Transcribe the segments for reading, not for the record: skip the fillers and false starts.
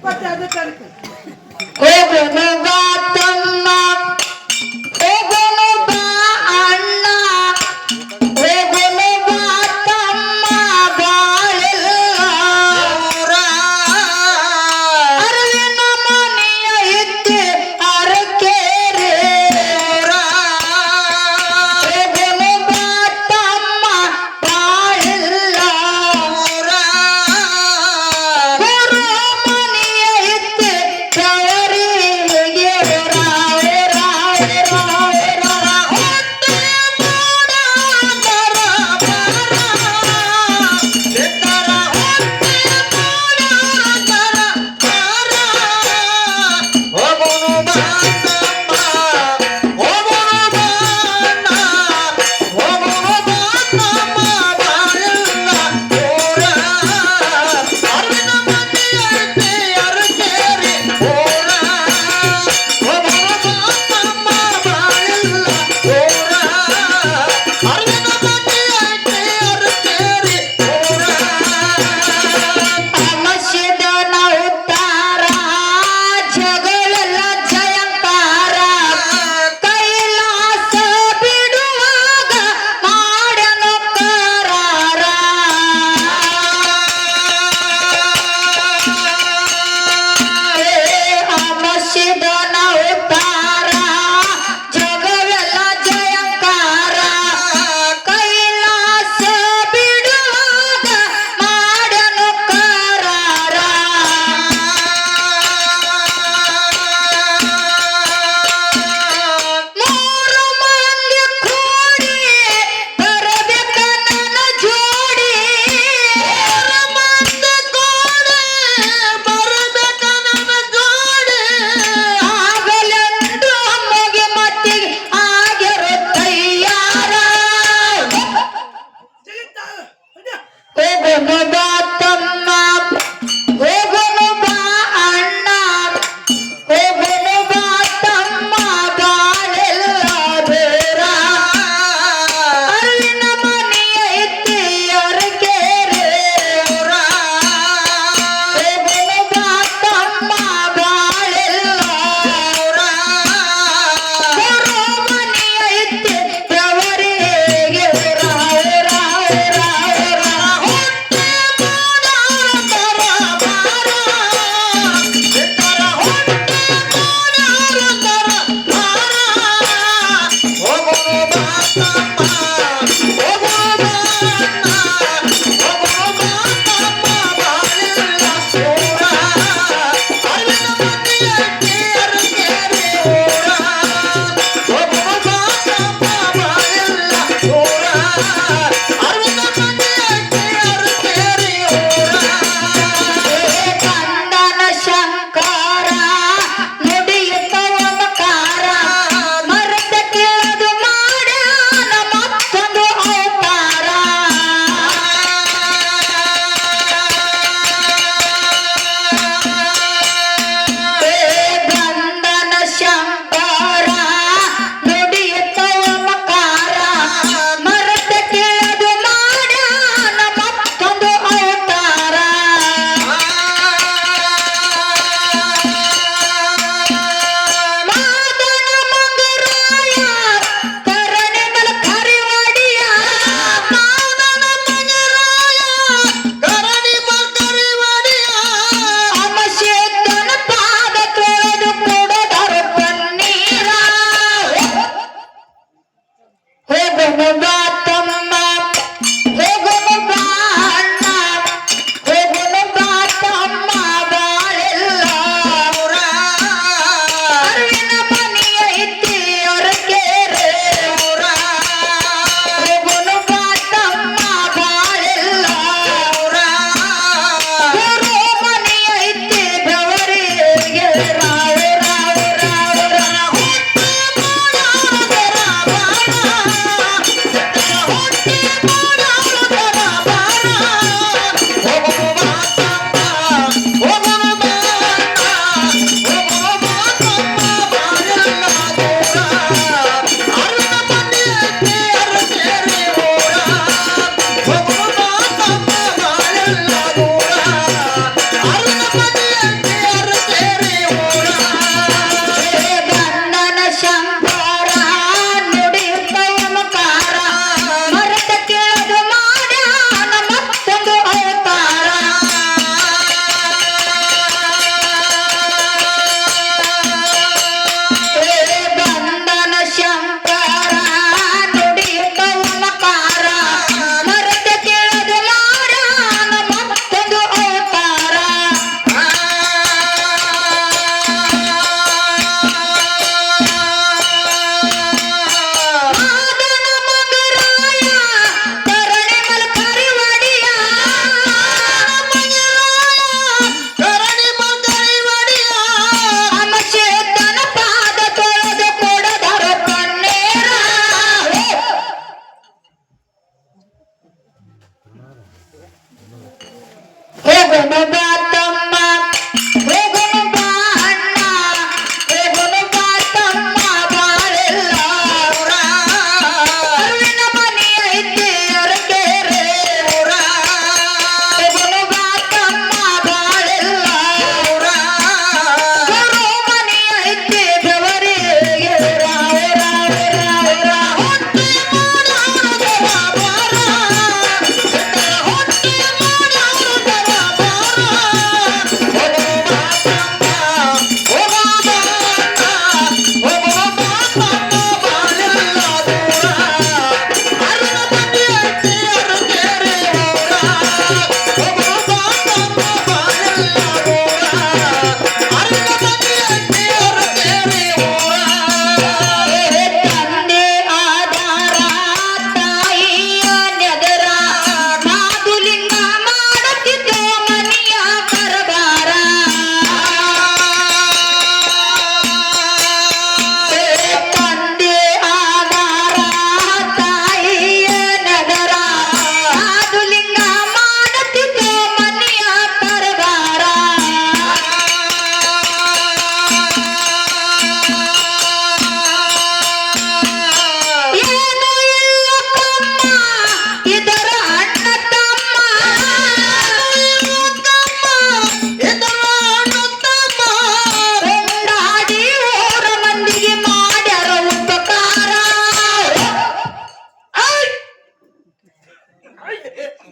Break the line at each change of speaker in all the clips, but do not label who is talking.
ಮತ್ತೆ ಅದಕ್ಕೆ
ಹೋಗೋನು ಬಾ ತಮ್ಮ ಹೋಗೋನು ಬಾ ಅಣ್ಣ ಹೋಗೋನು ಬಾ ತಮ್ಮ ಬಾಳೆಲ್ಲ ಅರವಿನ ಮನೆಯ ಇದ್ದೆ ಅರಕೇರೆ ಹೋಗೋನು ಬಾ ತಮ್ಮ ಬಾಳೆಲ್ಲ ಗುರು ಮನೆಯ ಇದ್ದೆ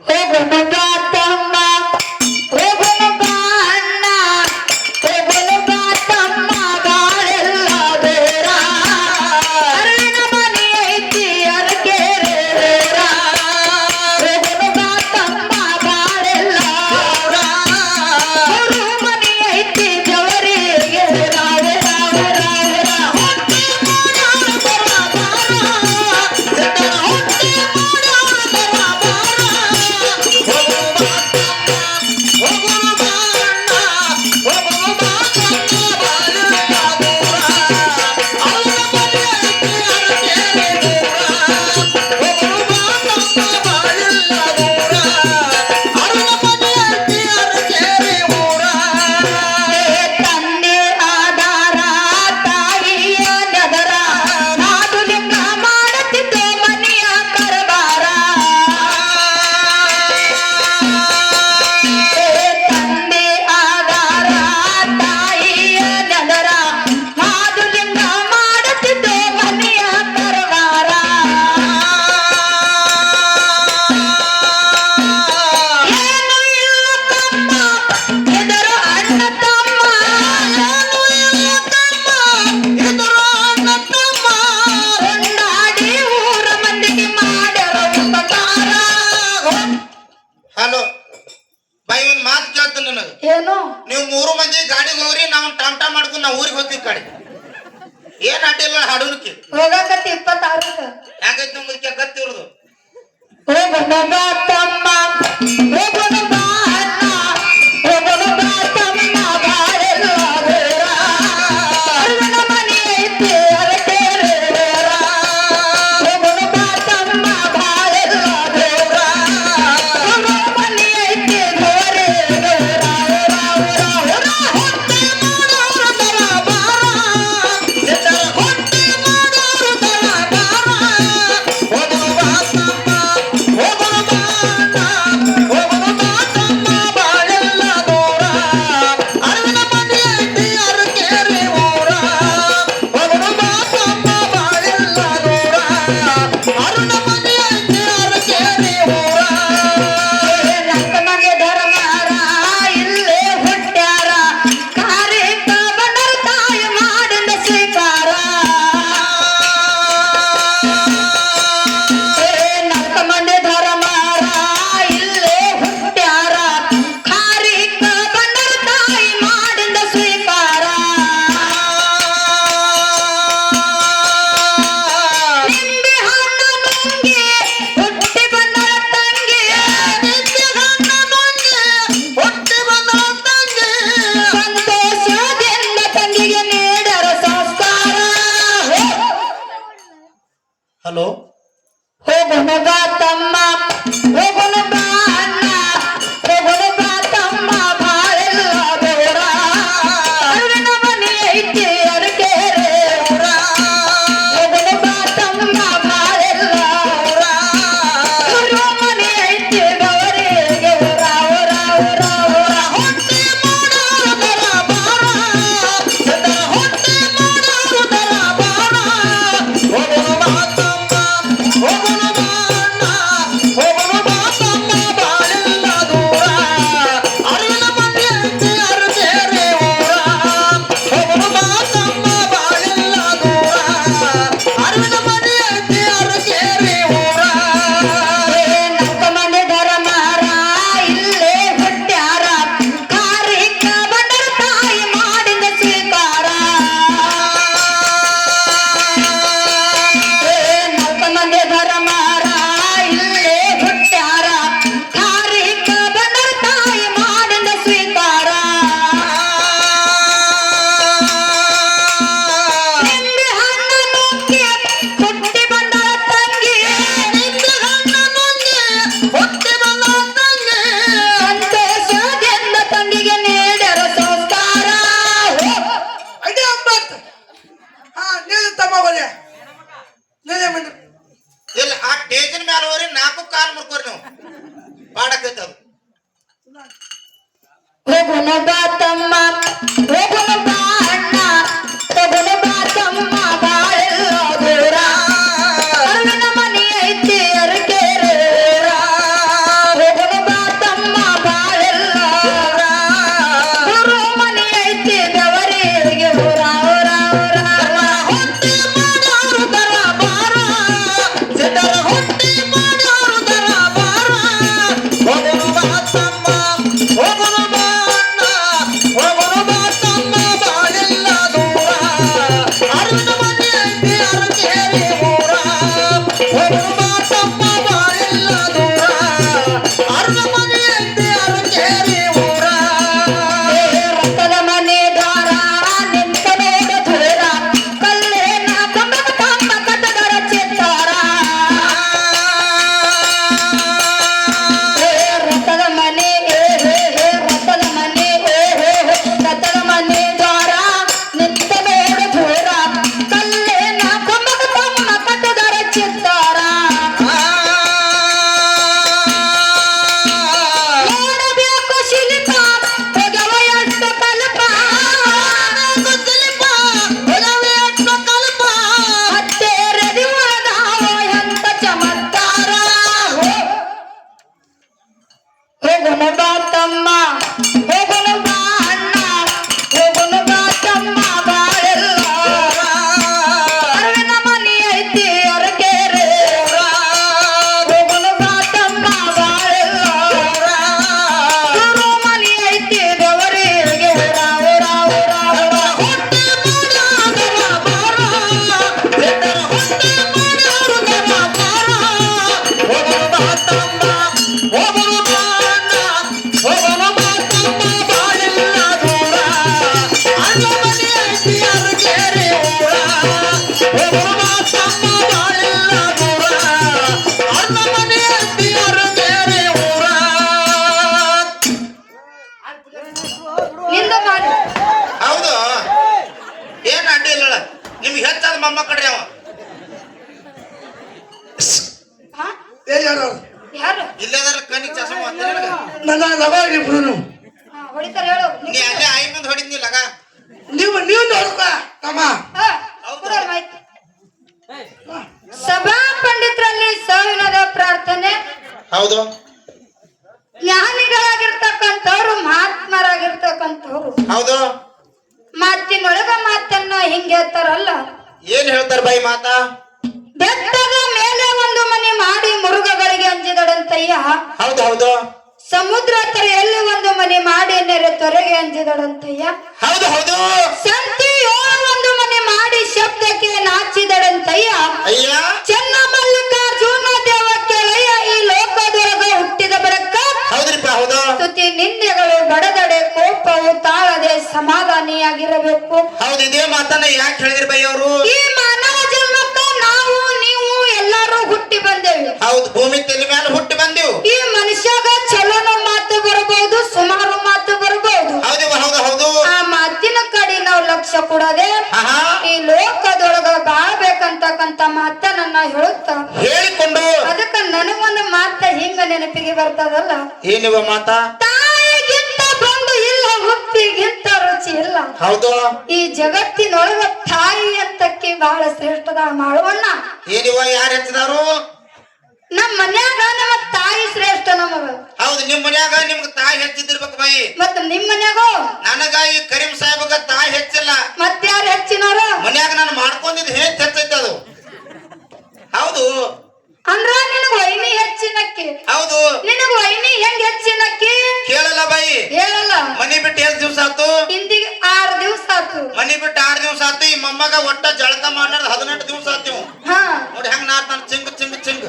ಹೋಗುನು ಬಾ ತಮ್ಮ ಹೋಗುನು ಬಾ ಅಣ್ಣ ಹೋಗುನು ಬಾ ತಮ್ಮ ಬಾಳೆಲ್ಲ ಬೇರ ಅರವಿನ ಮನೆ ಐತಿ ಅರಕೆರೆ ಬೇರ ಹೋಗುನು ಬಾ ತಮ್ಮ ಬಾಳೆಲ್ಲ ಅವ್ರ ಮನೆ ಐತಿ ಜವರಿಗೆ ರಾವ ರಾವ ರಾವ ಹೊಟ್ಟೆ ಮಾಡೋಣ ಬರ ಬಾರ ಹೊಟ್ಟೆ ಮಾಡೋಣ ಬರ ಬಾರ ತಂದೆ ಆಧಾರ ತಾಯಿಯ ನಗರ ನಾಡು ಲಿಂಗ ಮಾಡುತ್ತಿದ್ದೆ ಮನೆಯ ಕರಬಾರ ತಂದೆ ಆಧಾರ ತಾಯಿಯ ನಗರ ನಾಡು ಲಿಂಗ ಮಾಡುತ್ತಿದ್ದೆ ಮನೆಯ ಕರಬಾರ ಏನು ಇಲ್ಲ ತಮ್ಮ ಎದುರು ಅಣ್ಣ ತಮ್ಮ ಏನು ಇಲ್ಲ ತಮ್ಮ ಎದುರು ಅಣ್ಣ ತಮ್ಮ ಕೊಂಡಾಡಿ ಊರ ಮಂದಿಗೆ ಮಾಡ್ಯಾರ ಉಪಕಾರ
ಹಲೋ ಬೈ ಒಂದ್ ಮಾತು ಕೇಳ್ತೀನಿ ನನಗೆ
ಏನು
ನೀವು 3 ಮಂದಿ ಗಾಡಿಗೆ ಹೋಗ್ರಿ ನಾವು ಟಮ್ ಟಮ್ ಮಾಡ್ಕೊಂಡು ನಾವು ಊರಿಗೆ ಹೋಗ್ತೀವಿ ಕಡೆ ಏನ್ ಅಡ್ಡಿಲ್ಲ ಹಾಡೋದಕ್ಕೆ
ಹೋಗಕತ್ತಿ 26
ಯಾಕೈತಿ ನಮ್ಗೆ ಗತ್ತಿರೋದು
ಹೋಗೋಣ ಬಾ ತಮ್ಮ ಹೋಗೋಣ ಬಾ ಅಣ್ಣ ಹೋಗೋಣ ಬಾ ತಮ್ಮ ಬಾಳೆಲ್ಲ ಬೇರ ಅರವಿನ ಮನೆ ಐತಿ ಅರಕೆರೆ ಬೇರ ಹೋಗೋಣ ಬಾ ತಮ್ಮ ಬಾಳೆಲ್ಲ ಬೇರ ಅವ್ರ ಮನೆ ಐತಿ ಗೋರೆ ಬೇರ ಹೊಟ್ಟೆ ಮಾಡೋರು ತರ ಬಾರ ಹೊಟ್ಟೆ ಮಾಡೋರು ತರ ಬಾರ ಹೋಗೋಣ ಬಾ ತಮ್ಮ ಹೋಗೋಣ ಬಾ ಅಣ್ಣ ಹೋಗೋಣ ಬಾ ತಮ್ಮ ಬಾಳೆಲ್ಲ ದೂರ ಅರವಿನ ಮನೆ ಐತಿ ಅರಕೆರೆ ಊರ ಹೋಗೋಣ ಬಾ ತಮ್ಮ ಬಾಳೆಲ್ಲ ದೂರ ಅರುಣ ಮನೆ ಐತಿ ಅರಕೆರೆ ಊರ ನಕ್ಕ ಮನೆ ಧರ್ಮಾರ ಇಲ್ಲೇ ಹುಟ್ಟ್ಯಾರ ಕಾರ್ಯಕ್ಕ ಬಂದರ ತಾಯಿ ಮಾಡಿದ ಸ್ವೀಕಾರ ನಕ್ಕ ಮನೆ ಧರ್ಮಾರ ಇಲ್ಲೇ ಹುಟ್ಟ್ಯಾರ ಕಾರ್ಯಕ್ಕ ಬಂದರ ತಾಯಿ ಮಾಡಿದ ಸ್ವೀಕಾರ ನಿಂಬೆ ಹಣ್ಣು ನುಂಗಿ ಹುಟ್ಟಿ ಬಂದರ ತಂಗಿ ನಿಂಬೆ ಹಣ್ಣು ನುಂಗಿ ಹುಟ್ಟಿ ಬಂದರ ತಂಗಿ ಸಂತೋಷದಿಂದ ತಂಗಿಗೆ ನೀಡರ ಸಂಸ್ಕಾರ
ಹಲೋ
ಹೋಗೋಣ ಬಾ ತಮ್ಮ ಹೋಗೋಣ ಬಾ ಅಣ್ಣ ಹೋಗೋಣ ಬಾ ತಮ್ಮ ಬಾಳೆಲ್ಲ ಬೇರ ಅರವಿನ ಮನೆ ಐತಿ ಅರಕೆರೆ ಊರ ಹೋಗೋಣ ಬಾ ತಮ್ಮ ಬಾಳೆಲ್ಲ ಊರ ಅವ್ರ ಮನೆ ಐತಿ ಗವರಿಗೆ ರಾವ ರಾವ ರಾವ ಹೊಟ್ಟೆ ಮಾಡೋರು ತರ ಬಾರ ಹೊಟ್ಟೆ ಮಾಡೋರು ತರ ಬಾರ ಹೋಗೋಣ ಬಾ ತಮ್ಮ ಹೋಗೋಣ ಬಾ ಅಣ್ಣ ಹೋಗೋಣ ಬಾ ತಮ್ಮ ಬಾಳೆಲ್ಲ ದೂರ ಅರವಿನ ಮನೆ ಐತಿ ಅರಕೆರೆ ಊರ ಹೋಗೋಣ ಬಾ ತಮ್ಮ ಬಾಳೆಲ್ಲ ದೂರ ಅರವಿನ ಮನೆ ಐತಿ ಅರಕೆರೆ ಊರ ನಕ್ಕ ಮನೆ ಧರ್ಮಾರ ಇಲ್ಲೇ ಹುಟ್ಟ್ಯಾರ ಕಾರ್ಯಕ್ಕ ಬಂದರ ತಾಯಿ ಮಾಡಿದ ಸ್ವೀಕಾರ ನಕ್ಕ ಮನೆ ಧರ್ಮಾರ ಇಲ್ಲೇ ಹುಟ್ಟ್ಯಾರ ಕಾರ್ಯಕ್ಕ ಬಂದರ ತಾಯಿ ಮಾಡಿದ ಸ್ವೀಕಾರ ನಿಂಬೆ ಹಣ್ಣು ನುಂಗಿ ಹುಟ್ಟಿ ಬಂದರ ತಂಗಿ ನಿಂಬೆ ಹಣ್ಣು ನುಂಗಿ ಹುಟ್ಟಿ ಬಂದರ ತಂಗಿ ಸಂತೋಷದಿಂದ ತಂಗಿಗೆ ನೀಡರ ಸಂಸ್ಕಾರ
ಐಡಿ 9 ನೀನು ತಮ್ಮ ಹೋದೆ ನೀನೇ ಬಂದು
ಇಲ್ಲ ಆ ಟೇಜಿನ ಮೇಲೆ ಹೋಗ್ರಿ 4 ಕಾಲ್ ಮುರ್ಕೋರಿ ನೀವು ಪಾಡಕೈತೆ ಅದು
ಹೋಗೋಣ ಬಾ ತಮ್ಮ ಹೋಗೋಣ ಬಾ ಅಣ್ಣ ಹೋಗೋಣ ಬಾ ತಮ್ಮ ಬಾಳೆಲ್ಲ ದೂರ ಅರವಿನ ಮನೆ ಐತಿ ಅರಕೆರೆ ಊರ ಹೋಗುನು ಬಾ ತಮ್ಮ ಹೋಗುನು ಬಾ ಅಣ್ಣ ಹೋಗುನು ಬಾ ತಮ್ಮ ಬಾಳೆಲ್ಲ ಅರವಿನ ಮನಿ ಐತಿ ಅರಕೆರೆ ಹೋಗುನು ಬಾ ತಮ್ಮ ಬಾಳೆಲ್ಲ ಗುರು ಮನಿ ಐತಿ ದೇವರಿಗೆ ಊರ ಊರ ಊರ ಊರ ಹುಟ್ಟಿ ಮಾಡೋದರ ಬಾರ ಎದರ ಹುಟ್ಟಿ ಮಾಡೋದರ ಬಾರ ಹೋಗುನು ಬಾ ತಮ್ಮ ಹೋಗುನು ಬಾ ಅಣ್ಣ ಹೋಗುನು ಬಾ ತಮ್ಮ ಬಾಳೆಲ್ಲ ದೂರ ಅಣ್ಣ ಮನಿ ಐತಿ ಅರಕೆರೆ ಊರ ಹೋಗುನು ಬಾ ತಮ್ಮ ಬಾಳೆಲ್ಲ ದೂರ ಅಣ್ಣ ಮನಿ ಐತಿ ಅರಕೆರೆ ಊರ ನಿಂದ ಮಾಡಿ
ಹೌದು ಏನ್ ಅಡ್ಡಿ ಇಲ್ಲ ನಿಮ್ಗೆ ಹೆಚ್ಚಾದ ಮೊಮ್ಮಕ್ಕಳ್ರಿ ಅವ
ಹಾ?
ಏನ್ ಹೇಳೋರು
ಯಾರು
ಇಲ್ಲದಾರ ಕಣ್ಣಿಗೆ ಚಸ್ಮ ಅಂತಾರೆ ನನಗೆ.
ನನ್ನ ಲಗ ಇಬ್ರು
ಹಾ, ಹೊಡಿತಾರೆ ಹೇಳು
ನೀ ಅಲ್ಲೇ ಆಯಿ ಮುಂದೆ ಹೊಡಿದ್ನಿ ಲಗ
ನೀವು ನೋಡ್ಕ ತಮ್ಮ
ಹಾ, ಕೊಡೋರು ಮಾಹಿತಿ. ಸಭಾ ಪಂಡಿತರಲ್ಲಿ ಸಾವಿನದ ಪ್ರಾರ್ಥನೆ
ಹೌದು
ಜ್ಞಾನಿಗಳಾಗಿರ್ತಕ್ಕಂಥವ್ರು ಮಹಾತ್ಮರಾಗಿರ್ತಕ್ಕಂಥವ್ರು
ಹೌದು
ಮಾತಿನೊಳಗ ಮಾತನ್ನ ಹಿಂಗೆ ಹೇಳ್ತಾರಲ್ಲ
ಏನ್ ಹೇಳ್ತಾರ ಬಾಯಿ ಮಾತಾ
ಬೆಟ್ಟದ ಮೇಲೆ ಒಂದು ಮನೆ ಮಾಡಿ ಮುರುಗಗಳಿಗೆ ಅಂಜಿದಡಂತಯ್ಯ
ಹೌದು ಹೌದು
ಸಮುದ್ರ ತರೆಯಲ್ಲಿ ಒಂದು ಮನೆ ಮಾಡಿ ನೆರೆ ತೊರೆಗೆ ಅಂಜಿದಡಂತಯ್ಯ
ಹೌದು ಹೌದು
ಸಂತಿಯೊಳ ಒಂದು ಮನೆ ಮಾಡಿ ಶಬ್ದಕ್ಕೆ ನಾಚಿದಡಂತಯ್ಯ
ಅಯ್ಯ
ಚೆನ್ನ ಮಲ್ಲಿಕಾರ್ಜುನ ದೇವ ಕೆಳೆಯ ಈ ಲೋಕದೊಳಗ ಹುಟ್ಟಿದ ಬಡಕ
ಹೌದ್ರಿಪ್ಪ ಹೌದು
ಸ್ತುತಿ ನಿಂದೆಗಳು ಬಡದಡೆ ಕೋಪವು ತಾಳದೆ ಸಮಾಧಾನಿಯಾಗಿರಬೇಕು
ಹೌದು ಇದೇ ಮಾತನ್ನ ಯಾಕೆ ಹೇಳಿದ್ರಿ ಬೈ ಅವರು
ಈ ಮಾನವ ಜನ್ಮಕ್ಕ ನಾವು ನೀವು ಎಲ್ಲರೂ ಹುಟ್ಟಿ ಬಂದೇವೆ
ಹೌದು ಭೂಮಿ ತಲೆ ಮೇಲೆ ಹುಟ್ಟಿ ಬಂದೆವು
ಈ ಮನುಷ್ಯಗ ಚಲೋನ ಮಾತು ಬರಬಹುದು ಸುಮಾರು ಮಾತು ಬರಬಹುದು
ಹೌದು ಹೌದು ಹೌದು
ಆ ಮಾತಿನ ಕಡೆ ನಾವು ಲಕ್ಷ್ಯ ಕೊಡದೆ
ಆಹಾ
ಈ ಲೋಕದೊಳಗ ಬಾಳ್ಬೇಕಂತಕ್ಕಂತ ಮಾತನ್ನ ಹೇಳುತ್ತ
ಹೇಳಿಕೊಂಡು
ಅದಕ್ಕ ನನಗೊಂದು ಮಾತ ಹಿಂಗ ನೆನಪಿಗೆ ಬರ್ತದಲ್ಲ
ಏನಿವ ಮಾತಾ
ತಾಯಿಗಿಂತ ಬಂದು ಇಲ್ಲ ಹುಪ್ಪಿಗಿಂತ ರುಚಿ ಇಲ್ಲ
ಹೌದು
ಈ ಜಗತ್ತಿನೊಳಗ ತಾಯಿ ಅಂತಕ್ಕೆ ಬಹಳ ಶ್ರೇಷ್ಠದ ಮಾಡುವಣ್ಣ
ಏನಿವ ಯಾರು ಹೆಚ್ಚಿದಾರು
ನಮ್ ಮನ್ಯಾಗ ನಮ್ಮ ತಾಯಿ ಶ್ರೇಷ್ಠ ನಮಗ
ಹೌದು ನಿಮ್ ಮನ್ಯಾಗ ನಿಮ್ಗೆ ತಾಯಿ ಹೆಚ್ಚಿದಿರ್ಬೇಕು ಬಾಯಿ
ಮತ್ತ ನಿಮ್ ಮನ್ಯಾಗೋ
ನನಗ ಈ ಕರೀಂ ಸಾಹೇಬಗ ತಾಯಿ ಹೆಚ್ಚಿಲ್ಲ
ಮತ್ಯಾರು ಹೆಚ್ಚಿನವ್ರ
ಮನ್ಯಾಗ ನಾನು ಮಾಡ್ಕೊಂಡಿದ್ ಹೆಚ್ಚ್ ಹೆಚ್ಚೈತೆ ಅದು ಹೌದು
ಅಂದ್ರ ನಿನಗ ವೈನಿ ಹೆಚ್ಚಿನಕ್ಕಿ
ಹೌದು
ನಿನಗ ವೈನಿ ಹೆಂಗ್ ಹೆಚ್ಚಿನಕ್ಕಿ
ಕೇಳಲ್ಲ ಬಾಯಿ
ಹೇಳಲ್ಲ
ಮನಿ ಬಿಟ್ಟು ಎಷ್ಟ್ ದಿವ್ಸ ಆತು
ಇಂದಿಗೆ 6 ದಿವಸ ಆತು
ಮನಿ ಬಿಟ್ಟು 6 ದಿವ್ಸ ಆತು ಈ ಮೊಮ್ಮಗ ಒಟ್ಟ ಜಳಕ ಮಾಡ್ಲಾರ್ದ 18 ದಿವ್ಸ ಆತು
ಹಾ
ನೋಡಿ ಹೆಂಗ್ ನಾನ್ ಚಿಂಗ್ ಚಿಂಗ್ ಚಿಂಗ್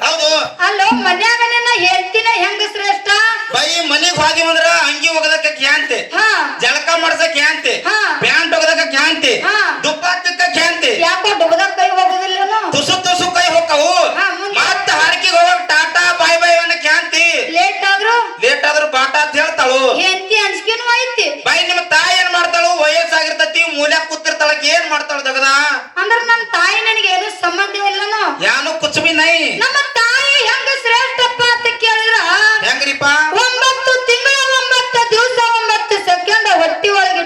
ಹೌದು
ಅಲ್ಲೋ ಮನ್ಯಾಗ ನಿನ್ನ ಹೇಳ್ತಿನ ಹೆಂಗ ಶ್ರೇಷ್ಠ
ಬಾಯಿ ಮನಿಗ್ ಹೋಗಿ ಬಂದ್ರ ಅಂಗಿ ಒಗದಕ್ಕೆ ಕ್ಯಾಂತೆ
ಹಾ
ಜಳಕ ಮಾಡ್ಸಕ್ ಕ್ಯಾಂತೆ
ಹಾ.
ಪ್ಯಾಂಟ್ ಒಗದಕ್ಕೆ ಕ್ಯಾಂತೆ
ಹಾ.
ದುಪ್ಪಾತಕ್ಕ ಕ್ಯಾಂತೆ
ಯಾಕೋ ಡುಗದ ಕೈ ಹೋಗುದಿಲ್ಲನು
ತುಸು ತುಸು ಕೈ ಹೋಕ್ಕವು
ಹಾ, ಮುಂದೆ.
ಮತ್ತ ಹಾರ್ಕಿಗೆ ಹೋಗಕ್ ಟಾಟಾ ಬಾಯ್ ಬಾಯ್ ಅನ್ನ ಕ್ಯಾಂತಿ
ಲೇಟ್ ಆದ್ರು
ಲೇಟ್ ಆದ್ರೂ ಬಾಟ ಅಂತ ಹೇಳ್ತಾಳು
ಹೆಂಡತಿ ಅಂಜಿಕೆನು ಐತಿ
ಬಾಯಿ ನಿಮ್ಮ ತಾಯಿ ಏನ್ ಮಾಡ್ತಾಳು ವಯಸ್ಸಾಗಿರ್ತತಿ ಮೂಲ್ಯಾಗ ಕೂತಿರ್ತಾಳ ಏನ್ ಮಾಡ್ತಾಳ ಜಗದ
ಅಂದ್ರ ನಮ್ ತಾಯಿ ನನಗೆ ಏನು ಸಂಬಂಧ ಇಲ್ಲನು
ಯಾನು ಕುಚ್ ಬಿ ನೈ
ನಮ್ಮ ತಾಯಿ ಹೆಂಗ ಶ್ರೇಷ್ಠಪ್ಪ ಅಂತ ಕೇಳಿದ್ರ
ಹೆಂಗ್ರಿಪ್ಪ
9 ತಿಂಗಳ 9 ದಿವಸ 9 ಸೆಕೆಂಡ್ ಹೊಟ್ಟಿ ಒಳಗೆ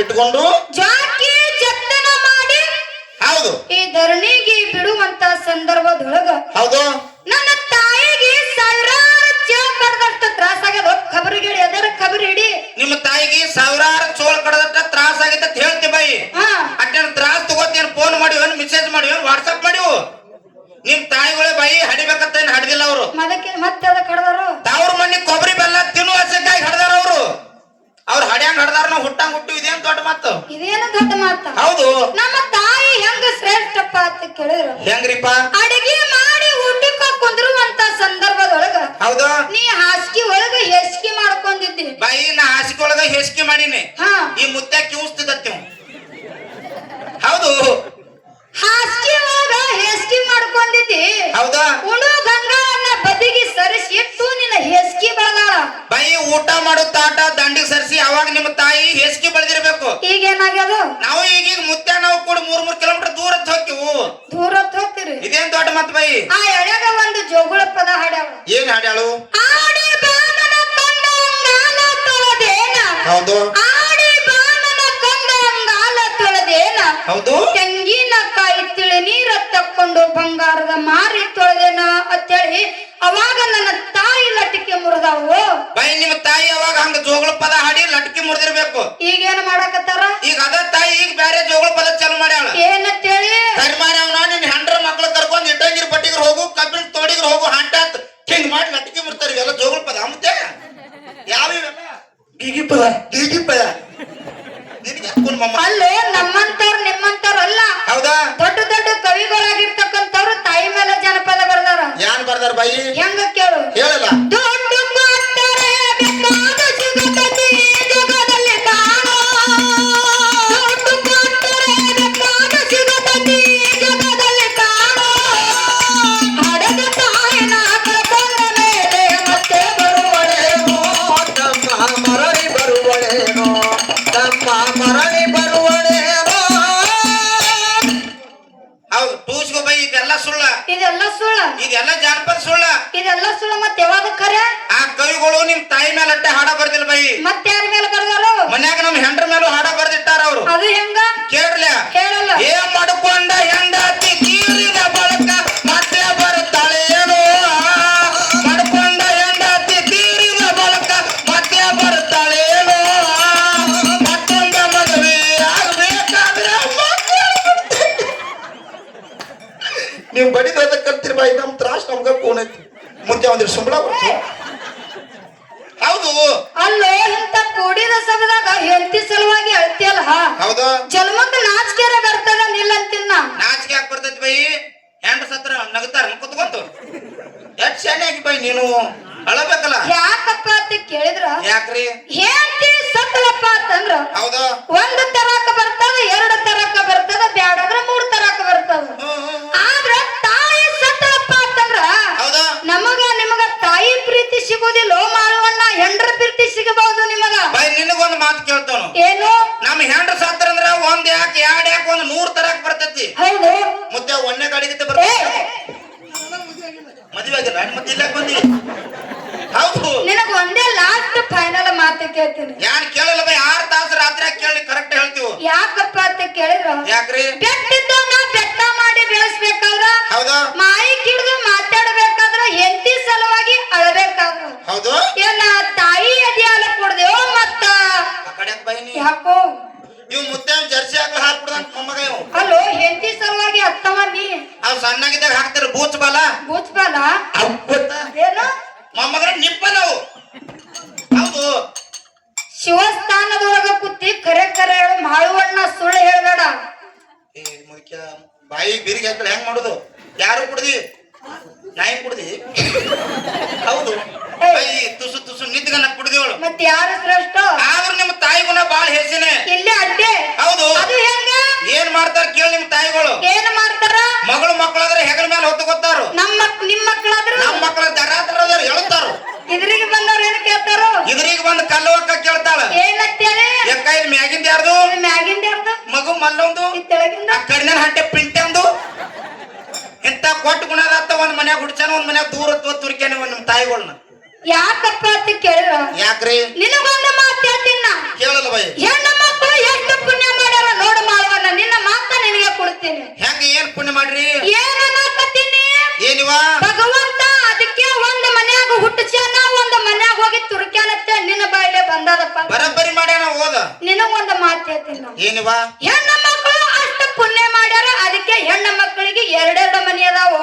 ಇಟ್ಕೊಂಡು
ಜಾಕಿ ಜತನ ಮಾಡಿ
ಹೌದು
ಈ ಧರಣಿಗೆ ಬಿಡುವಂತ ಸಂದರ್ಭದೊಳಗ
ಹೌದು
ನನ್ನ ತಾಯಿಗೆ ಸಾವಿರಾರು ಚೇಳು ಕಡದಷ್ಟು ತ್ರಾಸ ಆಗ್ಯದ ಖಬರಿಗೆ ಎದರ ಖಬರ್ ಹಿಡಿ
ನಿಮ್ಮ ತಾಯಿಗೆ ಸಾವಿರಾರು ಚೋಳ್ ಕಡದಟ್ಟ ತ್ರಾಸ ಆಗೈತೆ ಅಂತ ಹೇಳ್ತಿ ಬಾಯಿ
ಹಾ
ಅಟ್ಟೇನು ತ್ರಾಸ ತಗೋತೇನು ಫೋನ್ ಮಾಡಿವನ್ ಮೆಸೇಜ್ ಮಾಡಿವನ್ ವಾಟ್ಸಪ್ ಮಾಡಿವು ನಿಮ್ ತಾಯಿಗಳೇ ಬಾಯಿ ಹಡಿಬೇಕಂತ ಏನ್ ಹಡ್ದಿಲ್ಲ ಅವರು
ಮತ್ತೆ ಅದ ಕಡದರು
ತಾವ್ರ ಮನಿ ಕೊಬ್ಬರಿ ಬೆಲ್ಲ ತಿನ್ನುವ ಹಸಕ್ಕಾಗಿ ಹಡ್ದಾರ ಅವರು ಅವ್ರು ಹಡ್ಯಾಂಗ್ ಹಡ್ದಾರ ನಾವು ಹುಟ್ಟಂಗ್ ಹುಟ್ಟು ಇದೇನ್ ದೊಡ್ಡ ಮಾತು
ಇದೇನು ದೊಡ್ಡ ಮಾತ
ಹೌದು
ನಮ್ಮ ತಾಯಿ ಹೆಂಗ ಶ್ರೇಷ್ಠಪ್ಪ ಅಂತ ಕೇಳಿದ್ರು
ಹೆಂಗ್ರಿಪ್ಪ
ಅಡಿಗೆ ಮಾಡಿ ಊಟಕ್ಕ ಕುಂದ್ರುವಂತ ಸಂದರ್ಭದೊಳಗ
ಹೌದು
ನೀ ಹಾಸಿಗೆ ಒಳಗ ಹೆಸ್ಕಿ ಮಾಡ್ಕೊಂಡಿದ್ದಿ
ಬಾಯಿ ನಾ ಹಾಸಿಗೆ ಒಳಗ ಹೆಸ್ಕಿ ಮಾಡೀನಿ
ಹಾ
ಈ ಮುದ್ದೆ ಕಿವಿಸ್ತಿದ್ದತ್ತಿ ಹೌದು
ಹಾಸಿಗೆ ಒಳಗ ಹೆಸ್ಕಿ ಮಾಡ್ಕೊಂಡಿದ್ದಿ
ಹೌದಾ
ಉಣು ಗಂಗಾಳನ್ನ ಬದಿಗೆ ಸರಿಸಿ ಇಟ್ಟು ನಿನ್ನ ಹೆಸ್ಕಿ ಬೆಳಗಾಳ
ಬಾಯಿ ಊಟ ಮಾಡೋ ತಾಟ ದಂಡಿಗೆ ಸರಿಸಿ ಅವಾಗ ನಿಮ್ಮ ತಾಯಿ ಹೆಸ್ಕಿ ಬೆಳೆದಿರ್ಬೇಕು
ಈಗೇನಾಗ್ಯದ
ನಾವು ಈಗೀಗ ಮುದ್ದೆ ನಾವು ಕೂಡ 3 ಕಿಲೋಮೀಟರ್ ದೂರ ಹೋಗ್ತೀವು
ದೂರ ಹೋಗ್ತೀರಿ
ಇದೇನ್ ದೊಡ್ಡ ಮತ್ ಬಾಯಿ
ಆ ಎಳ್ಯಾಗ ಒಂದು ಜೋಗುಳ ಪದ ಹಾಡ್ಯಾವ
ಏನ್ ಹಾಡ್ಯಾಳು
ಆಡಿ ಬಾನನ ಕಂಡ ಅಂಗಾಲ ತೊಳೆದೇನ
ಹೌದು
ಆಡಿ ಬಾನನ ಕಂಡ ಅಂಗಾಲ ತೊಳೆದೇನ
ಹೌದು
ತೆಂಗಿನಕಾಯಿ ತಿಳಿ ನೀರ ತಕ್ಕೊಂಡು ಬಂಗಾರದ ಮಾರಿ ತೊಳೆದೇನ ಅಂತೇಳಿ ಅವಾಗ ನನ್ನ ತಾಯಿ ಲಟಿಕೆ ಮುರಿದಾವು
ಬೈ ನಿಮ್ಮ ತಾಯಿ ಅವಾಗ ಹಂಗ ಜೋಗಳ ಪದ ಹಾಡಿ ಲಟ್ಕಿ ಮುರಿದಿರ್ಬೇಕು.
ಈಗೇನ್ ಮಾಡಾಕತ್ತಾರ
ಈಗ ಅದ ತಾಯಿ ಈಗ ಬೇರೆ ಜೋಗಳ ಪದ ಚಾಲು ಮಾಡ್ಯಾಳ.
ಏನಂತೇಳಿ
ಕರ್ಮಾರಿ ಅವ್ನ ನಿನ್ ಹೆಂಡ್ರ ಮಕ್ಳು ಕರ್ಕೊಂಡ್ ಇಟ್ಟಂಗಿರ್ ಪಟ್ಟಿಗ್ರ ಹೋಗು ಕಬ್ಬಿನ ತೋಡಿಗ್ರ ಹೋಗು ಹಾಂಟಾತ್ ಹಿಂಗ್ ಮಾಡಿ ಲಟ್ಕಿ ಮುರ್ತಾರ. ಇವೆಲ್ಲ ಜೋಗಳ ಪದ ಮತ್ತೆ ಯಾವ ಇವೆಲ್ಲ
ಗೀಗಿ ಪದ
ಗೀಗಿ ಪದ ನಿನಗೆ ಹಾಕೊಂಡ್ ಮಮ್ಮ.
ಅಲ್ಲೋ ನಮ್ಮಂತವ್ರು ನಿಮ್ಮಂತವ್ರು ಅಲ್ಲ,
ಹೌದಾ
ದೊಡ್ಡ ದೊಡ್ಡ ಕವಿಗಳಾಗಿರ್ತಕ್ಕಂಥವ್ರು ತಾಯಿ ಮೇಲೆ ಜನಪದ ಬರ್ದಾರ.
ಯಾನ್ ಬರ್ದಾರ ಬಾಯಿ
ಹೆಂಗ ಕೇಳು
ಹೇಳಲ್ಲ.
ದೊಡ್ಡ ಕೊಟ್ಟರೆ ಬೇಕಾದ ಸಿಗುತ್ತದೆ ಜಗದಲ್ಲಿ ಕಾಣೋ, ದೊಡ್ಡ ಕೊಟ್ಟರೆ ಬೇಕಾದ ಸಿಗುತ್ತದೆ ಜಗದಲ್ಲಿ ಕಾಣೋ, ಹಡದ ತಾಯಿನ ಕಳ್ಕೊಂಡ ಮೇಲೆ ಮತ್ತೆ ಬರುವಳೇನೋ,
ತಮ್ಮ ಮರಳಿ ಬರುವಳೇನೋ, ತಮ್ಮ ಮರಳಿ ಬರುವಳೇನೋ.
ಹೌದು ಟೂಸ್ಗೋ ಬೈ ಇದೆಲ್ಲ ಸುಳ್ಳ,
ಇದೆಲ್ಲ ಸುಳ್ಳ,
ಇದೆಲ್ಲ ಜಾನಪದ ಸುಳ್ಳ.
ಇದೆಲ್ಲ ಸುಳ್ಳ. ಮತ್ತೆ ಯಾವಾಗ ಖರೆ?
ಆ ಕವಿಗಳು ನಿಮ್ ತಾಯಿ ಮೇಲೆ ಅಟ್ಟೆ ಹಾಡ ಬರ್ದಿಲ್ಲ ಬೈ.
ಮತ್ತೆ ಯಾರ ಮೇಲೆ ಬರ್ದಾರು?
ಮನ್ಯಾಗ ನಮ್ ಹೆಂಡ್ರ ಮೇಲೂ ಹಾಡ ಬರ್ದಿಟ್ಟಾರ ಅವ್ರು.
ಅದು ಹೆಂಗ
ಕೇಳಲ್ಲ
ಹೇಳಲ್ಲ.
ಏ ಮಾಡ್ಕೊಂಡ ಹೆಂಡತಿ ತೀರಿದ ಬಳಕ ಮತ್ತೆ ಬರುತ್ತಾಳೆ ಏನೋ, ಮಾಡ್ಕೊಂಡ ಹೆಂಡತಿ ತೀರಿದ ಬಳಕ ಮತ್ತೆ ಬರುತ್ತಾಳೆ ಏನೋ, ಮತ್ತೊಂದ ಮದುವೆ ಆಗ್ಬೇಕಾದ್ರೆ ನೀವು ಬಡಿದ ಕಲ್ತಿರ್ ಬಾಯಿ. ನಮ್ ತ್ರಾಸ್ ನಮ್ಗ ಫೋನ್ ಐತಿ ಮುಂಚೆ ಒಂದಿಷ್ಟು ಸಂಬಳ ಬರ್ತು. ಹೌದು
ಅಲ್ಲೋ ಇಂತ ಕೂಡಿದ ಸಭದಾಗ ಹೆಂಡತಿ ಸಲುವಾಗಿ ಅಳ್ತಿಯಲ್ಲ,
ಹೌದು
ಜನ್ಮಕ್ಕ ನಾಚಿಕೆರ ಬರ್ತದ ನಿಲ್ಲಂತಿನ್ನ.
ನಾಚಿಕೆ ಯಾಕೆ ಬರ್ತೈತಿ ಬೈ? ಹೆಂಡ್ರ ಸತ್ರ ನಗತಾರ ಕುತ್ಕೊಂತು. ಎಷ್ಟ್ ಶಾನೆ ಆಗಿ ಬೈ ನೀನು ಅಳಬೇಕಲ್ಲ.
ಯಾಕಪ್ಪ ಅಂತ ಕೇಳಿದ್ರ
ಯಾಕ್ರಿ?
ಹೆಂಡತಿ ಸತ್ತಲಪ್ಪ ಅಂತಂದ್ರ
ಹೌದು
ಒಂದು ತರಕ ಬರ್ತದ, ಎರಡು ತರಕ ಬರ್ತದ, ಬ್ಯಾಡಂದ್ರ ಮೂರ್ ತರಕ ಬರ್ತದ. ಆದ್ರ ತಾಯಿ ಸತ್ತಲಪ್ಪ ಅಂತಂದ್ರ
ಹೌದು
ನಮಗ ನಿಮಗ ತಾಯಿ ಪ್ರೀತಿ ಸಿಗೋದಿಲ್ಲ ಮಾಳುವಣ್ಣ, ಹೆಂಡ್ರ ಪ್ರೀತಿ ಸಿಗಬಹುದು ನಿಮಗ.
ಬೈ ನಿನಗೊಂದು ಮಾತು ಕೇಳ್ತಾನು.
ಏನು?
ನಮ್ ಹೆಂಡ್ರ ಸತ್ರ ಅಂದ್ರ ಒಂದ್ ಯಾಕೆ ಎರಡ್ ಯಾಕೆ ಒಂದ್ 100 ತರಕ್ ಬರ್ತೈತಿ.
ಹೌದು
ಮುದ್ದೆ ಒಂದೇ ಗಾಡಿಗೆ ಬರ್ತೈತಿ. ಮದುವೆ ಆಗಿಲ್ಲ ಮತ್ತೆ ಇಲ್ಲ ಬಂದಿ. ಹೌದು
ನಿನಗ ಒಂದೇ ಲಾಸ್ಟ್ ಫೈನಲ್ ಮಾತು ಕೇಳ್ತೀನಿ.
ಯಾನ್ ಕೇಳಲ್ಲ ಬೈ. 6 ತಾಸು ರಾತ್ರಿ ಕೇಳಿ ಕರೆಕ್ಟ್ ಹೇಳ್ತೀವಿ.
ಯಾಕಪ್ಪ ಅಂತ ಕೇಳಿದ್ರ
ಯಾಕ್ರಿ?
ಬೆಟ್ಟಿದ್ದವನ್ನ ಬೆಟ್ಟ ಮಾಡಿ ಬೆಳೆಸ್ಬೇಕಾದ್ರ,
ಹೌದು
ಮಾಯಿ ಕಿಡ್ದು ಮಾತಾಡ್ಬೇಕಾದ್ರ, ಹೆಂಡತಿ ಸಲುವಾಗಿ ಅಳಬೇಕಾದ್ರ,
ಹೌದು
ಏನ ತಾಯಿ ಅದಿ ಹಾಲ ಕುಡ್ದೇವೋ ಮತ್ತ
ಆ ಕಡೆ ಬೈ ನೀ
ಯಾಕೋ
ಇವ್ ಮುದ್ದೆ ಜರ್ಸಿ ಹಾಕಿ ಹಾಕ್ಬಿಡ್ದಂತ ಮೊಮ್ಮಗ ಇವ್.
ಅಲ್ಲೋ ಹೆಂಡತಿ ಸಲುವಾಗಿ ಅತ್ತವ ನೀ
ಅವ್ ಸಣ್ಣಗಿದ್ದಾಗ ಹಾಕ್ತಾರ ಬೂಚ್ ಬಾಲ
ಬೂಚ್ಬಾಲ ಏನು
ಮೊಮ್ಮಗನ ನಿಪ್ಪಲ್ಲ ಅವು. ಹೌದು
ಶಿವಸ್ಥಾನದೊಳಗ ಕೂತಿ ಕರೆ ಕರೆ ಹೇಳು ಮಾಳುವಣ್ಣ, ಸುಳ್ಳು ಹೇಳ್ಬೇಡ.
ಏ ಮುಖ್ಯ ಬಾಯಿ ಬಿರಿಗೆ ಹಾಕಿ ಹೆಂಗ್ ಮಾಡುದು? ಯಾರು ಕುಡ್ದಿ? ನಾಯಿ ಕುಡ್ದಿ? ಹೌದು ಬೈ ತುಸು ತುಸು ನಿದ್ಗನ ಕುಡ್ದಿವಳು.
ಮತ್ತೆ ಯಾರು ಶ್ರೇಷ್ಠ?
ಆದ್ರೂ ನಿಮ್ ತಾಯಿ ಗುಣ ಬಾಳ ಹೆಸಿನೆ.
ಇಲ್ಲಿ ಅಡ್ಡೆ.
ಹೌದು
ಅದು ಹೆಂಗ?
ಏನ್ ಮಾಡ್ತಾರ ಕೇಳಿ ನಿಮ್ ತಾಯಿಗಳು.
ಏನ್ ಮಾಡ್ತಾರ?
ಮಗಳು ಮಕ್ಕಳಾದ್ರೆ ಹೆಗಲ ಮೇಲೆ ಹೊತ್ತು ಗೊತ್ತಾರು.
ನಿಮ್ ಮಕ್ಕಳಾದ್ರು
ನಮ್ಮ ಮಕ್ಕಳ ದರಾದ್ರ ಹೇಳ್ತಾರು.
ಇದ್ರಿಗೆ ಬಂದವ್ರ ಏನ್ ಕೇಳ್ತಾರ?
ಇದ್ರಿಗೆ ಬಂದು ಕಲ್ಲವಕ್ಕ ಕೇಳ್ತಾಳ.
ಏನಂತೇಳಿ?
ಯಾಕ ಇದು ಮ್ಯಾಗಿಂದ ಯಾರ್ದು?
ಮ್ಯಾಗಿಂದ ಯಾರ್ದು?
ಮಗು ಮಲ್ಲೊಂದು,
ತೆಳಗಿಂದ
ಆ ಕಡಿನ ಹಂಟೆ ಪಿಂಟೆ ಒಂದು. ಇಂತ ಕೊಟ್ಟು ಗುಣದಾತ ಒಂದ್ ಮನ್ಯಾಗ ಹುಡ್ಚಾನ ಒಂದ್ ಮನ್ಯಾಗ ದೂರ ತುರ್ಕ್ಯಾನ ನಿಮ್ ತಾಯಿಗಳನ್ನ.
ಯಾಕಪ್ಪ ಅಂತ ಕೇಳಿದ್ರ
ಯಾಕ್ರಿ?
ನಿನಗೊಂದು ಮಾತು ಹೇಳ್ತೀನ.
ಕೇಳಲ್ಲ ಬೈ.
ಹೆಣ್ಣು ಮಕ್ಕಳು ಎಷ್ಟು ಪುಣ್ಯ ಮಾಡ್ಯಾರ ನೋಡು ಮಾಳವನ್ನ, ನಿನ್ನ ಮಾತ ನಿನಗೆ ಕೊಡ್ತೀನಿ.
ಹೆಂಗ ಏನ್ ಪುಣ್ಯ ಮಾಡ್ರಿ?
ಏನ ಮಾತತೀನಿ?
ಏನಿವ?
ಭಗವಂತ ಅದಕ್ಕೆ ಒಂದ್ ಮನ್ಯಾಗ ಹುಟ್ಟಚಾನ, ಒಂದ್ ಮನ್ಯಾಗ ಹೋಗಿ ತುರ್ಕ್ಯಾನತ್ತೆ ನಿನ್ನ ಬಾಯಿಲೆ ಬಂದದಪ್ಪ.
ಬರಬ್ಬರಿ ಮಾಡ್ಯಾನ ಓದ.
ನಿನಗೊಂದು ಮಾತು ಹೇಳ್ತೀನಿ ನಾನು.
ಏನಿವ?
ಹೆಣ್ಣು ಮಕ್ಕಳು ಅಷ್ಟು ಪುಣ್ಯ ಮಾಡ್ಯಾರ, ಅದಕ್ಕೆ ಹೆಣ್ಣು ಮಕ್ಕಳಿಗೆ ಎರಡೆರಡು ಮನಿ ಅದಾವು.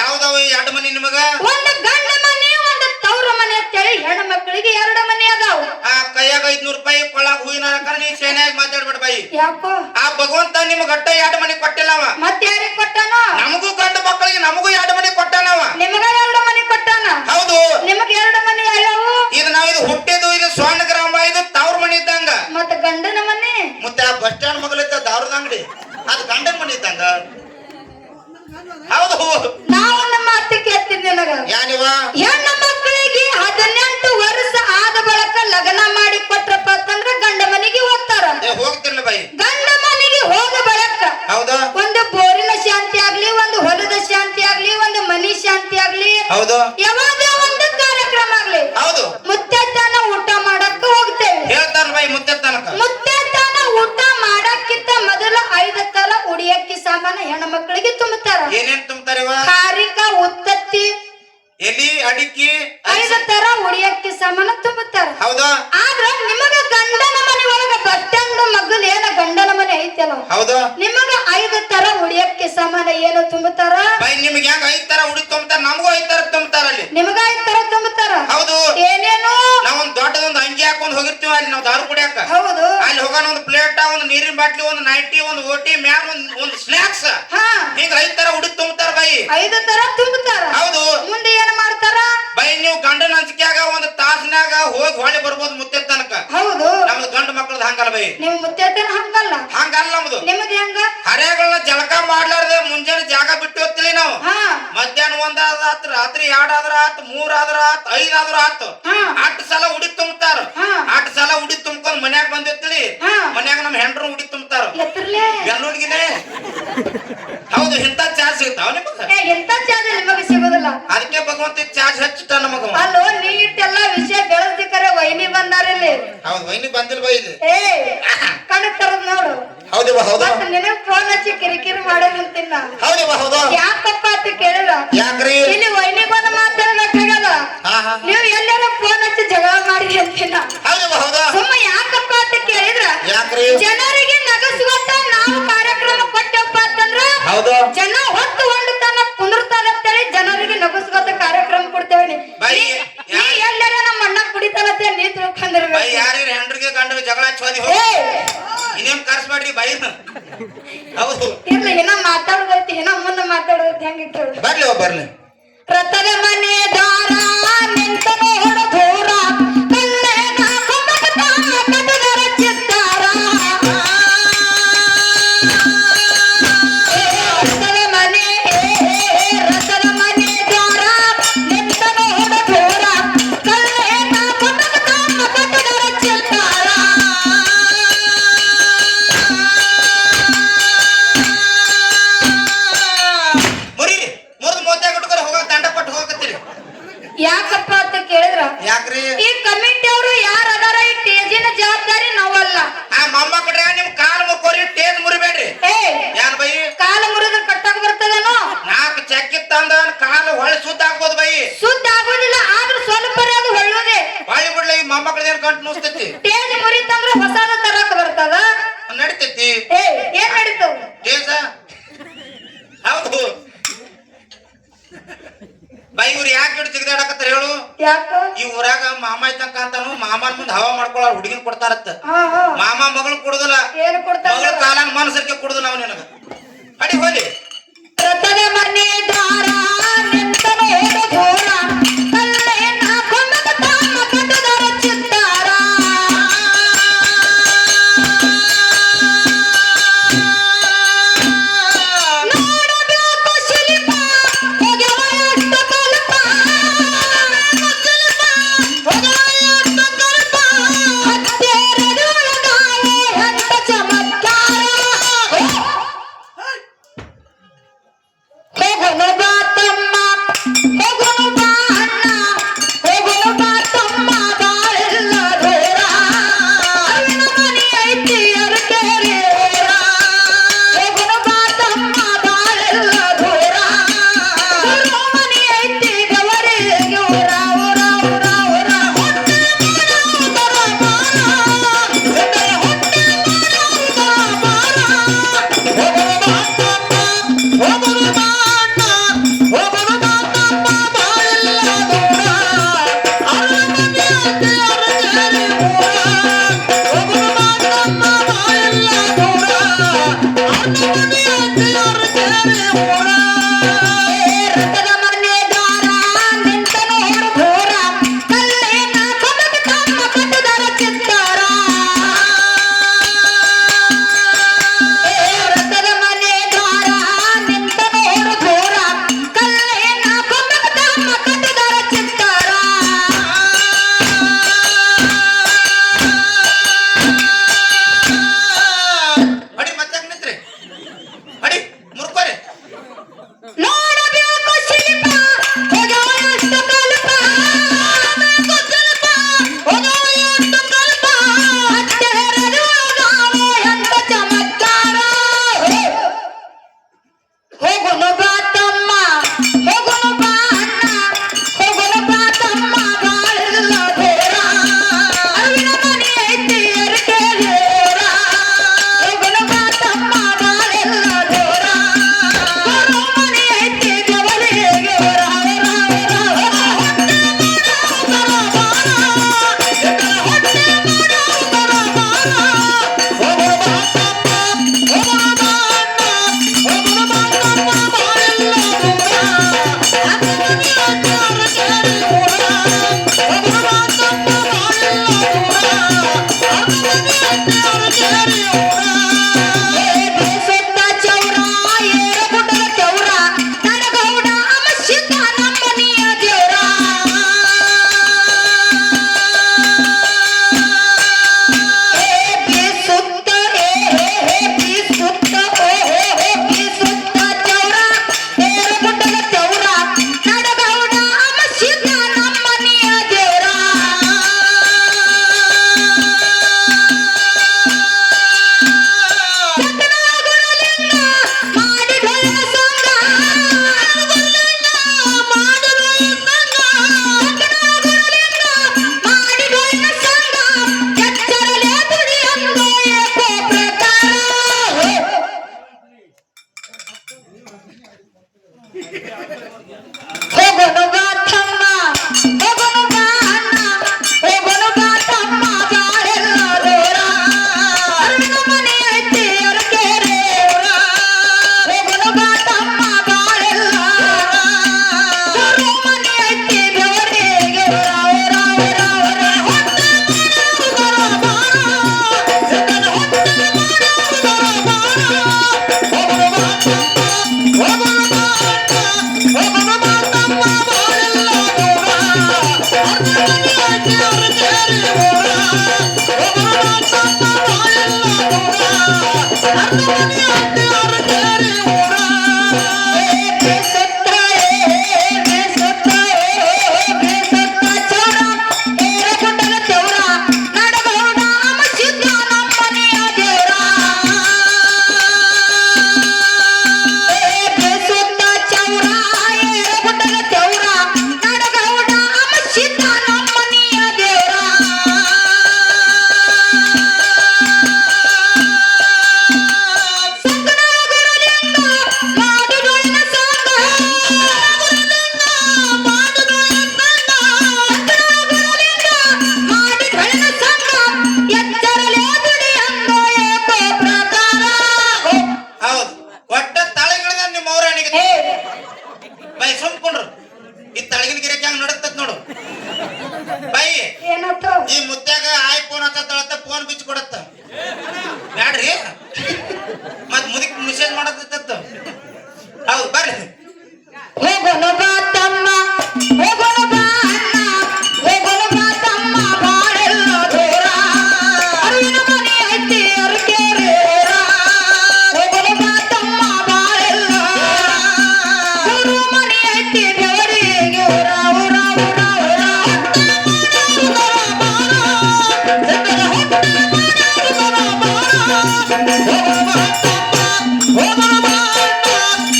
ಯಾವ್ದಾವ ಎರಡು ಮನಿ ನಿಮಗ?
ಒಂದು ಗಂಡ ಮನೆ, ಒಂದು ತವ್ರ ಮನೆ ಅಂತೇಳಿ ಹೆಣ್ಣು ಮಕ್ಕಳಿಗೆ 2 ಮನಿ ಅದಾವು.
ಆ ಕೈಯಾಗ 500 ರೂಪಾಯಿ ಕೊಳ್ಳಾಗ ಹೂವಿನ ಹಾರ ನೀ ಸೇನೆಯಾಗಿ ಮಾತಾಡ್ಬೇಡ ಬೈ.
ಯಾಕೋ?
ಆ ಭಗವಂತ ನಿಮ್ ಗಟ್ಟ 2 ಮನಿ ಕೊಟ್ಟಿಲ್ಲವ.
ಮತ್ತೆ ಯಾರಿಗೆ ಕೊಟ್ಟಾನೋ?
ನಮಗೂ ಗಂಡ ಮಕ್ಕಳಿಗೆ ನಮಗೂ 2 ಮನಿ ಕೊಟ್ಟಾನವ.
ನಿಮಗ 2 ಮನಿ ಕೊಟ್ಟಾನ.
ಹೌದು
ನಿಮಗ 2 ಮನಿ ಯಾವ್ಯಾವು?
ಇದು ನಾವಿದು ಹುಟ್ಟಿದ್ದು ಇದು ಸ್ವರ್ಣ ಗ್ರಾಮ, ಇದು ತವ್ರ ಮನಿ ಇದ್ದಂಗ.
ಮತ್ತ ಗಂಡನ ಮನಿ?
ಮತ್ತೆ ಆ ಬಸ್ ಸ್ಟ್ಯಾಂಡ್ ಮಗಲಿದ್ದ ದಾರದ ಅಂಗಡಿ ಅದು ಗಂಡನ ಮನಿ ಇದ್ದಂಗ. ಹೌದು
ನಾವು ನಮ್ಮ ಮಾತು ಕೇಳ್ತೀನಿ ನಿನಗ.
ಯಾನಿವ?
ಹೆಣ್ಣು ಮಕ್ಕಳಿಗೆ 18 ವರ್ಷ ಆದ ಬಳಿಕ ಲಗ್ನ ಮಾಡಿ ಕೊಟ್ರಪ್ಪ ಅಂತಂದ್ರ ಗಂಡ ಮನೆಗೆ ಹೋಗ್ತಾರ.
ಹೋಗ್ತಿರ್ಲಿ ಬೈ.
ಗಂಡ ಮನೆಗೆ ಹೋದ ಬಳಿಕ
ಹೌದಾ
ಒಂದು ಬೋರಿನ ಶಾಂತಿ ಆಗ್ಲಿ, ಒಂದು ಹೊಲದ ಶಾಂತಿ ಆಗ್ಲಿ, ಒಂದು ಮನಿ ಶಾಂತಿ ಆಗ್ಲಿ,
ಹೌದು
ಯಾವ್ದೇ ಒಂದು ಕಾರ್ಯಕ್ರಮ ಆಗ್ಲಿ,
ಹೌದು
ಮುತ್ತೈದನ ಊಟ ಮಾಡಕ್ಕ ಹೋಗ್ತೇವೆ.
ಹೇಳ್ತಾರ ಬೈ ಮುದ್ದೆ ತನಕ.
ಮುತ್ತೈದನ ಊಟ ಮಾಡಕ್ಕಿಂತ ಮೊದಲು 5 ತರ ಉಡಿಯಕ್ಕಿ ಸಾಮಾನ ಹೆಣ್ಣು ಮಕ್ಕಳಿಗೆ ತುಂಬುತ್ತಾರ.
ಏನೇನ್ ತುಂಬ್ತಾರಿವ?
ಕಾರಿಕ, ಉತ್ತತ್ತಿ,
ಎಲಿ, ಅಡಿಕೆ,
ಐದು ತರ ಉಡಿಯಕ್ಕೆ ಸಮಾನ ತುಂಬುತ್ತಾರ
ಹೌದು
ಆದ್ರ ನಿಮಗ ಗಂಡನ ಮನೆ ಒಳಗ ಬಟ್ಟಂಗ ಮಗ್ಗಲ್ ಏನ ಗಂಡನ ಮನೆ ಐತಲ್ಲ
ಹೌದು
ನಿಮಗ ಐದು ತರ ಉಡಿಯಕ್ಕೆ ಸಮಾನ ಏನು ತುಂಬುತ್ತಾರ
ಬೈ ನಿಮ್ಗೆ ಹೆಂಗ 5 ತರ ಉಡಿ ತುಂಬ್ತಾರ ನಮಗೂ 5 ತರ ತುಂಬ್ತಾರ ಅಲ್ಲಿ
ನಿಮಗ ಐದು ತರ ತುಂಬುತ್ತಾರ
ಹೌದು
ಏನೇನು
ನಾವೊಂದ್ ದೊಡ್ಡದೊಂದು ಅಂಗಿ ಹಾಕೊಂಡ್ ಹೋಗಿರ್ತೀವಿ ಅಲ್ಲಿ ನಾವು ದಾರು ಕುಡಿಯಾಕ
ಹೌದು
ಅಲ್ಲಿ ಹೋಗೋಣ ಒಂದು ಪ್ಲೇಟ್ ಒಂದು ನೀರಿನ ಬಾಟ್ಲಿ ಒಂದು ನೈಟಿ ಒಂದು ಓಟಿ ಮ್ಯಾಲ ಒಂದು ಸ್ನಾಕ್ಸ್
ಹಾ
ಹಿಂಗ 5 ತರ ಉಡಿ ತುಂಬ್ತಾರ ಬೈ
ಐದು ತರ ತುಂಬುತ್ತಾರ
ಹೌದು
ಮುಂದೆ ಏನ್ ಮಾಡ್ತಾರ
ಬೈ ನೀವು ಗಂಡನ ಅಂಜಿಕ್ಯಾಗ ಒಂದು ತಾಸಿನಾಗ ಹೋಗಿ ಹೊಳೆ ಬರ್ಬೋದು ಮುತ್ತೆ ತನಕ
ಹೌದು
ನಮ್ದು ಗಂಡು ಮಕ್ಕಳದ ಹಂಗಲ್ಲ ಬೈ
ನೀವು ಮುತ್ತೇತನ ಹಂಗಲ್ಲ
ಹಂಗಲ್ಲ ನಮ್ದು
ನಿಮ್ಮದ್ ಹೆಂಗ
ಹರೆಗಳನ್ನ ಜಳಕ ಮಾಡ್ಲಾರ್ದೆ ಮುಂಜಾನೆ ಜಾಗ ಬಿಟ್ಟು ಹೋಗ್ತಿಲಿ ನಾವು
ಹಾ
ಮಧ್ಯಾಹ್ನ 1 ಆತ್ ರಾತ್ರಿ 2 ಆದ್ರ ಆತ್ 3 ಆದ್ರ ಆತ್ 5 ಆದ್ರ ಆತ್
ಹಾ
8 ಸಲ ಉಡಿ ತುಂಬ್ತಾರ
ಹಾ
8 ಸಲ ಉಡಿ ತುಂಬ್ಕೊಂಡ್ ಮನ್ಯಾಗ ಬಂದಿರ್ತಿಲಿ
ಹಾ
ಮನ್ಯಾಗ ನಮ್ ಹೆಂಡ್ರು ಉಡಿ ತುಂಬ್ತಾರ
ಎತ್ತರ್ಲೆ
ಬೆನ್ನುಡ್ಗಿನೇ ಹೌದು ಇಂತ ಚಾರ್ಜ್ ಸಿಗ್ತಾವ ನಿಮಗ
ಎಂತ ಚಾರ್ಜ್ ನಿಮಗೆ ಸಿಗುದಿಲ್ಲ
ಅದಕ್ಕೆ ಭಗವಂತ ಚಾರ್ಜ್ ಹಚ್ಚಿಟ್ಟ ನಮಗ
ಅಲ್ಲೋ ನೀ ಇಟ್ಟೆಲ್ಲ ವಿಷಯ ಬೆಳೆಸ್ಲಿಕ್ಕರೆ ವೈನಿ ಬಂದಾರಿಲ್ಲಿ
ಹೌದು ವೈನಿ ಬಂದಿಲ್ ಬೈ ಇದು
ಏ ಕಣಕ್ ತರದ್ ನೋಡು
ಹೌದವ ಹೌದು
ಮತ್ತ ನಿನಗ್ ಫೋನ್ ಹಚ್ಚಿ ಕಿರಿಕಿರಿ ಮಾಡೋದಂತಿನ್ನ
ಹೌದವ ಹೌದು
ಯಾಕಪ್ಪ ಅಂತ ಕೇಳಿದ್ರ
ಯಾಕ್ರಿ
ಇಲ್ಲಿ ವೈನಿ ಬಂದ ಮಾತಾಡ್ಬೇಕಾಗಲ್ಲ
ಹಾ ಹಾ
ನೀವು ಎಲ್ಲಾರ ಫೋನ್ ಹಚ್ಚಿ ಜಗಳ ಮಾಡಿ ಅಂತಿನ್ನ
ಹೌದವ ಹೌದು
ಸುಮ್ಮ ಯಾಕಪ್ಪ ಅಂತ ಕೇಳಿದ್ರ
ಯಾಕ್ರಿ
ಜನರಿಗೆ ನಗಸುವಂತ ನಾವು ಕಾರ್ಯಕ್ರಮ ಕೊಟ್ಟಪ್ಪ ಅಂತಂದ್ರ
ಹೌದು
ಜನ ಹೊತ್ತು ಹೊಂಡುತ್ತಾನ ಕುಂದಿರ್ತಾರ ಅಂತೇಳಿ ಜನರಿಗೆ ನಗಸುವಂತ ಕಾರ್ಯಕ್ರಮ ಕೊಡ್ತೇವೆ
ಬೈ
ನೀ ಎಲ್ಲಾರ ನಮ್ಮ ಅಣ್ಣ ಕುಡಿತಾನಂತ ನೀ
ಬೈ
ತಿಳ್ಕೊಂಡಿರ್ಬೇಕು
ಯಾರಿರ ಹೆಂಡ್ರಿಗೆ ಗಂಡ ಜಗಳ ಹಚ್ಚೋದಿ
ಏ
ಇನ್ನೇನ್ ಕರ್ಸ್ ಮಾಡ್ರಿ ಬೈ ಹೌದು
ಇರ್ಲಿ ಇನ್ನ ಮಾತಾಡೋದೈತಿ ಇನ್ನ ಮುಂದೆ ಮಾತಾಡೋದೈತಿ ಹೆಂಗಿಟ್ಟು
ಬರ್ಲಿ ಬರ್ಲಿ
ರಥದ ಮನೆ ದಾರ ನಿಂತ ನೋಡ ದೂರ ಕಲ್ಲೇನ ಕುಮಟದ ಕಟುಗರ ಚಿತ್ತಾರ ರಥದ ಮನೆ ದಾರ ನಿಂತ ನೋಡ ದೂರ ಕಲ್ಲೇನ ಕುಮಟದ ಕಟುಗರ ಚಿತ್ತಾರ
ಮುರಿರಿ ಮುರಿದು ಮೋತ್ಯಾಗ ಇಟ್ಕೊಂಡು ಹೋಗ ದಂಡ ಪಟ್ಟು ಹೋಗತ್ತೀರಿ
ಯಾಕಪ್ಪ ಅಂತ ಕೇಳಿದ್ರ
ಯಾಕ್ರಿ
ಈ ಕಮಿಟಿ ಅವರು ಯಾರು ಅದಾರ ಈ ಟೇಜಿನ ಜವಾಬ್ದಾರಿ ನಾವಲ್ಲ
ಆ ಮೊಮ್ಮಕ್ಕಳ್ರೆ ನಿಮ್ ಕಾಲ್ ಮುರ್ಕೋರಿ ಟೇಜ್ ಮುರಿಬೇಡ್ರಿ
ಏ
ಏನ್ ಬೈ
ಕಾಲ ಮುರಿದ್ರೆ ಕಟ್ಟಕ್ ಬರ್ತದೇನೋ
4 ಚಕ್ಕಿ ತಂದ ಕಾಲು ಹೊಳೆ ಸುದ್ದ ಆಗ್ಬೋದು ಬೈ
ಸುದ್ದ ಆಗೋದಿಲ್ಲ ಆದ್ರೂ ಸ್ವಲ್ಪ ಅದು ಹೊಳ್ಳೋದೆ
ಹೊಳಿ ಬಿಡ್ಲಿ ಈ ಮೊಮ್ಮಕ್ಕಳದೇನ್ ಗಂಟು ನುಸ್ತೈತಿ
ಟೇಜ್ ಮುರಿತಂದ್ರ ಹೊಸದ ತರಕ್ ಬರ್ತದ
ನಡಿತೈತಿ
ಏ ಏನ್ ನಡೀತು
ಟೇಜ ಹೌದು ಬೈ ಇವ್ರು ಯಾಕೆ ಹಿಡಿದು ತೆಗ್ದಾಡಕತ್ತಾರ ಹೇಳು
ಯಾಕ
ಈ ಊರಾಗ ಮಾಮ ಇದ್ದಂಕ ಅಂತಾನು ಮಾಮನ್ ಮುಂದೆ ಹವಾ ಮಾಡ್ಕೊಳ್ಳೋ ಹುಡುಗಿನ ಕೊಡ್ತಾರತ್ತ
ಹಾ ಹಾ
ಮಾಮ ಮಗಳು ಕುಡುದಿಲ್ಲ
ಏನ್ ಕೊಡ್ತಾರ
ಮಗಳ ಕಾಲನ್ ಮನಸರಿಗೆ ಕುಡುದಿಲ್ಲ ಅವ್ ನಿನಗ ಅಡಿ ಹೋಲಿ
ರಥದ ಮನೆ ದಾರ ನಿಂತ ನೋಡ ಘೋರ ಕಲ್ಲೇನ ಕುಮಟದ ಕಟುಗರ ಚಿತ್ತಾರ ನೋಡಬೇಕು ಶಿಲ್ಪ ಹೋಗ್ಯವ ಎಷ್ಟು ಕಲ್ಪ ಹತ್ತೇರದೊಳಗಾವೆ ಅಂತ ಚಮತ್ಕಾರ ಹೋಗುನು ಬಾ ತಮ್ಮ ಹೋಗುನು ಬಾ
ಹೌದು ಒಟ್ಟ ತಳಗಿಳಿದ ನಿಮ್ಮ ಮೌರಾಣಿಗೆ ಬೈ ಸುಮ್ಕೊಂಡ್ರು ಈ ತಳಗಿನ ಗಿರಕ್ಕೆ ಹಂಗ ನಡಕ್ತತ್ ನೋಡು ಬೈ
ಏನತ್ತು
ಈ ಮುತ್ಯಾಗ ಆಯ್ ಫೋನ್ ಹತ್ತತ್ತ ಫೋನ್ ಬಿಚ್ಚ ಕೊಡತ್ತ ಬ್ಯಾಡ್ರಿ ಮತ್ ಮುದಿಕ್ ಮೆಸೇಜ್ ಮಾಡತ್ತ ಹೌದು ಬರ್ರಿ
ಹೋಗೋಣ ಬಾ ತಮ್ಮ ಹೋಗೋಣ ಬಾ ಅಣ್ಣ ಹೋಗೋಣ ಬಾ ತಮ್ಮ ಬಾಳೆಲ್ಲ ದೂರ ಅರಿವಿನ ಮನೆ ಐತಿ ಅರಕೆರೆ ಊರ ಹೋಗೋಣ ಬಾ ತಮ್ಮ ಬಾಳೆಲ್ಲ ಊರು ಮನೆ ಐತಿ ಬೆವರಿಗೆ ಊರ ಊರ ಊರ ಊರ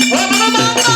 Oh, my God.